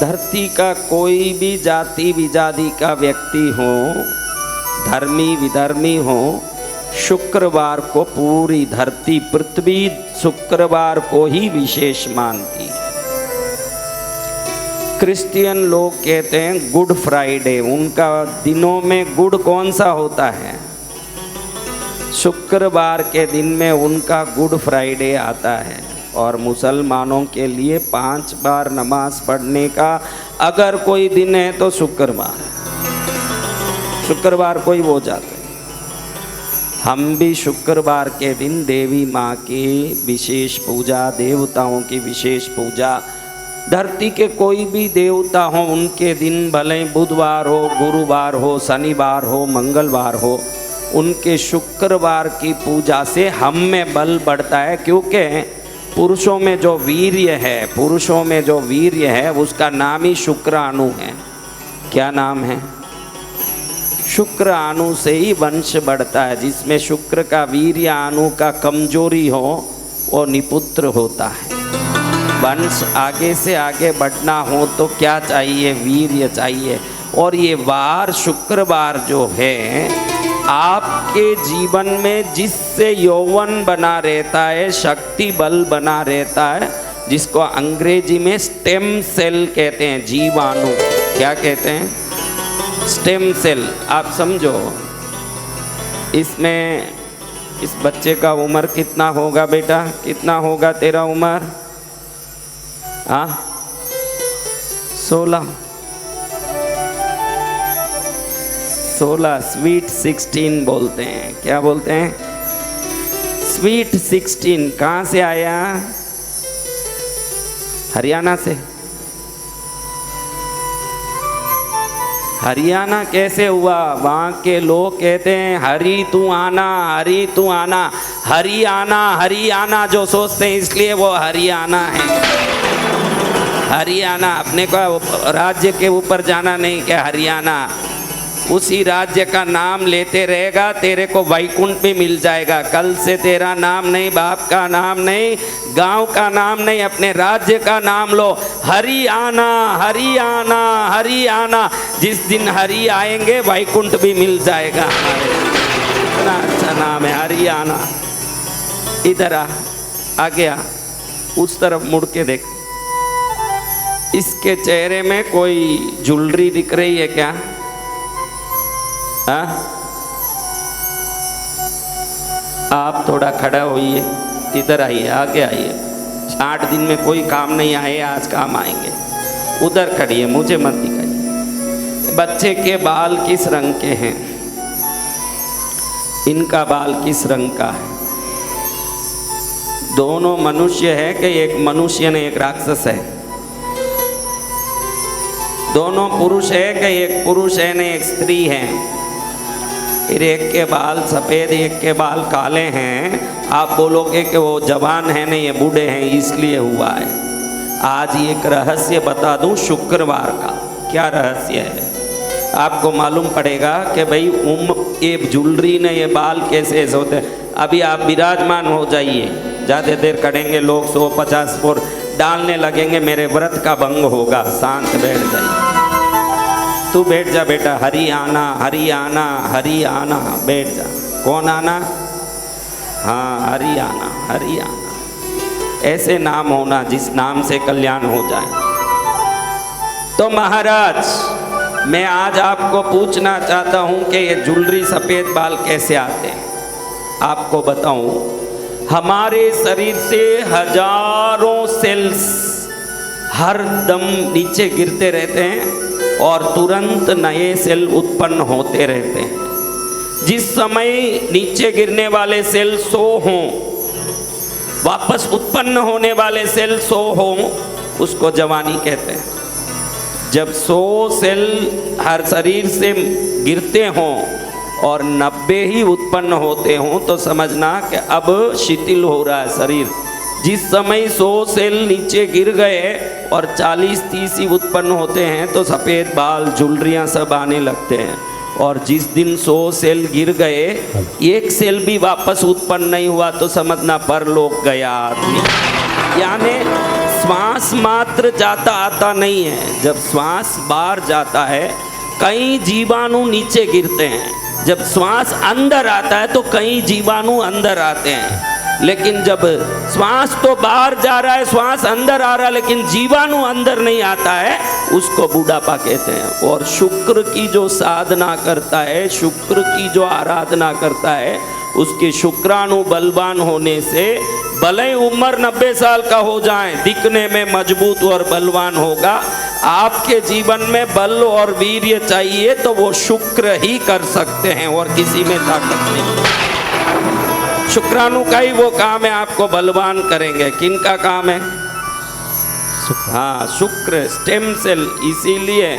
धरती का कोई भी जाति विजाति का व्यक्ति हो, धर्मी विधर्मी हो, शुक्रवार को पूरी धरती पृथ्वी शुक्रवार को ही विशेष मानती है। क्रिश्चियन लोग कहते हैं गुड फ्राइडे, उनका दिनों में गुड कौन सा होता है? शुक्रवार के दिन में उनका गुड फ्राइडे आता है। और मुसलमानों के लिए 5 बार नमाज पढ़ने का अगर कोई दिन है तो शुक्रवार को ही वो जाते हैं। हम भी शुक्रवार के दिन देवी माँ की विशेष पूजा, देवताओं की विशेष पूजा, धरती के कोई भी देवता हो उनके दिन, भले बुधवार हो, गुरुवार हो, शनिवार हो, मंगलवार हो, उनके शुक्रवार की पूजा से हम में बल बढ़ता है। क्योंकि पुरुषों में जो वीर्य है उसका नाम ही शुक्राणु है। क्या नाम है? शुक्राणु से ही वंश बढ़ता है। जिसमें शुक्र का वीर्य अणु का कमजोरी हो वो निपुत्र होता है। वंश आगे से आगे बढ़ना हो तो क्या चाहिए? वीर्य चाहिए। और ये वार शुक्रवार जो है आपके जीवन में जिससे यौवन बना रहता है, शक्ति बल बना रहता है, जिसको अंग्रेजी में स्टेम सेल कहते हैं, जीवाणु। क्या कहते हैं? Stem cell. आप समझो, इसमें इस बच्चे का उम्र कितना होगा बेटा? कितना होगा तेरा उम्र? 16 स्वीट 16 बोलते हैं। क्या बोलते हैं? स्वीट 16। कहाँ से आया? हरियाणा से। हरियाणा कैसे हुआ? वहाँ के लोग कहते हैं हरी तू आना, हरी तू आना, हरियाणा जो सोचते हैं, इसलिए वो हरियाणा है। हरियाणा अपने को राज्य के ऊपर जाना नहीं, क्या हरियाणा उसी राज्य का नाम लेते रहेगा, तेरे को वैकुंठ भी मिल जाएगा। कल से तेरा नाम नहीं, बाप का नाम नहीं, गांव का नाम नहीं, अपने राज्य का नाम लो। हरियाणा हरियाणा हरियाणा। जिस दिन हरि आएंगे वैकुंठ भी मिल जाएगा। इतना अच्छा नाम है हरियाणा। इधर आ गया, उस तरफ मुड़ के देख। इसके चेहरे में कोई ज्वेलरी दिख रही है क्या? आप थोड़ा खड़ा होइए, इधर आइए, आगे आइए। 8 दिन में कोई काम नहीं आए, आज काम आएंगे। उधर खड़िए, मुझे मत दिखाइए। बच्चे के बाल किस रंग के हैं? इनका बाल किस रंग का है? दोनों मनुष्य है कि एक मनुष्य ने एक राक्षस है? दोनों पुरुष है कि एक पुरुष है ने एक स्त्री है? फिर एक के बाल सफ़ेद, एक के बाल काले हैं। आप बोलोगे कि वो जवान है नहीं, ये बूढ़े हैं, इसलिए हुआ है। आज एक रहस्य बता दूं शुक्रवार का। क्या रहस्य है? आपको मालूम पड़ेगा कि भाई ये ज्वेलरी ने ये बाल कैसे ऐसे होते हैं। अभी आप विराजमान हो जाइए, ज़्यादा देर करेंगे लोग 150 फुट डालने लगेंगे, मेरे व्रत का भंग होगा। शांत बैठ जाइए। तू बैठ जा बेटा। हरियाणा हरियाणा हरियाणा, बैठ जा। कौन आना? हाँ, हरियाणा हरियाणा। ऐसे नाम होना जिस नाम से कल्याण हो जाए। तो महाराज, मैं आज आपको पूछना चाहता हूँ कि ये ज्वेलरी सफ़ेद बाल कैसे आते हैं। आपको बताऊँ, हमारे शरीर से हजारों सेल्स हर दम नीचे गिरते रहते हैं और तुरंत नए सेल उत्पन्न होते रहते हैं। जिस समय नीचे गिरने वाले सेल 100 हों, वापस उत्पन्न होने वाले सेल 100 हों, उसको जवानी कहते हैं। जब 100 सेल हर शरीर से गिरते हों और 90 ही उत्पन्न होते हों तो समझना कि अब शिथिल हो रहा है शरीर। जिस समय 100 सेल नीचे गिर गए और 40-30 ही उत्पन्न होते हैं तो सफ़ेद बाल, ज्वेलरियाँ सब आने लगते हैं। और जिस दिन 100 सेल गिर गए, एक सेल भी वापस उत्पन्न नहीं हुआ तो समझना परलोक गया आदमी। यानी श्वास मात्र जाता आता नहीं है। जब श्वास बाहर जाता है कई जीवाणु नीचे गिरते हैं, जब श्वास अंदर आता है तो कई जीवाणु अंदर आते हैं। लेकिन जब श्वास तो बाहर जा रहा है, श्वास अंदर आ रहा है, लेकिन जीवाणु अंदर नहीं आता है, उसको बुढ़ापा कहते हैं। और शुक्र की जो साधना करता है, शुक्र की जो आराधना करता है, उसके शुक्राणु बलवान होने से भले उम्र 90 साल का हो जाए, दिखने में मजबूत और बलवान होगा। आपके जीवन में बल और वीर्य चाहिए तो वो शुक्र ही कर सकते हैं और किसी में ताकत नहीं। शुक्राणु का ही वो काम है, आपको बलवान करेंगे। किन का काम है? हाँ, शुक्र स्टेम सेल। इसीलिए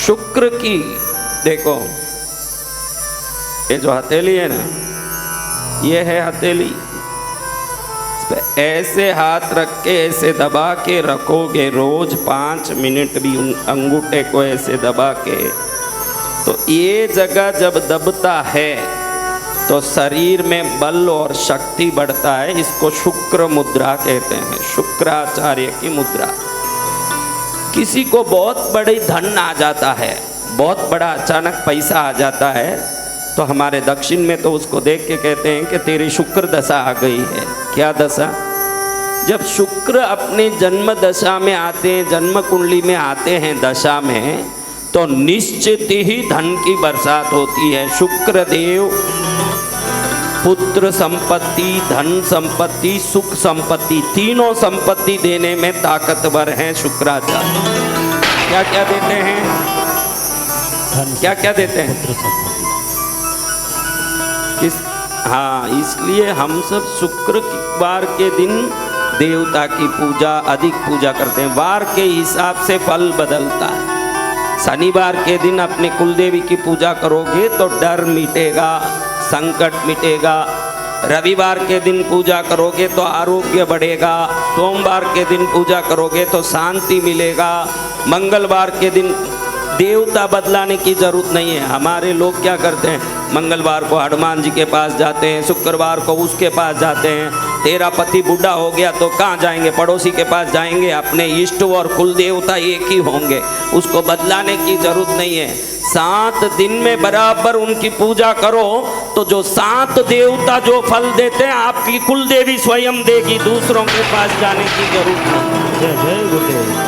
शुक्र की देखो, ये जो हथेली है ना, ये है हथेली। ऐसे हाथ रख के ऐसे दबा के रखोगे रोज 5 मिनट भी अंगूठे को ऐसे दबा के, तो ये जगह जब दबता है तो शरीर में बल और शक्ति बढ़ता है। इसको शुक्र मुद्रा कहते हैं, शुक्राचार्य की मुद्रा। किसी को बहुत बड़ी धन आ जाता है, बहुत बड़ा अचानक पैसा आ जाता है, तो हमारे दक्षिण में तो उसको देख के कहते हैं कि तेरी शुक्र दशा आ गई है। क्या दशा? जब शुक्र अपने जन्म दशा में आते हैं, जन्म कुंडली में आते हैं दशा में, तो निश्चित ही धन की बरसात होती है। शुक्र देव पुत्र संपत्ति, धन संपत्ति, सुख संपत्ति, तीनों संपत्ति देने में ताकतवर हैं शुक्राचार्य। क्या क्या देते हैं? क्या क्या देते हैं? किस? हाँ, इसलिए हम सब शुक्रवार के दिन देवता की पूजा, अधिक पूजा करते हैं। वार के हिसाब से फल बदलता है। शनिवार के दिन अपने कुलदेवी की पूजा करोगे तो डर मिटेगा, संकट मिटेगा। रविवार के दिन पूजा करोगे तो आरोग्य बढ़ेगा। सोमवार के दिन पूजा करोगे तो शांति मिलेगा। मंगलवार के दिन देवता बदलाने की जरूरत नहीं है। हमारे लोग क्या करते हैं, मंगलवार को हनुमान जी के पास जाते हैं, शुक्रवार को उसके पास जाते हैं। तेरा पति बूढ़ा हो गया तो कहाँ जाएंगे? पड़ोसी के पास जाएंगे। अपने इष्ट और कुल देवता एक ही होंगे, उसको बदलाने की जरूरत नहीं है। 7 दिन में बराबर उनकी पूजा करो तो जो 7 देवता जो फल देते हैं आपकी कुल देवी स्वयं देगी, दूसरों के पास जाने की जरूरत नहीं। जय जय गुरुदेव।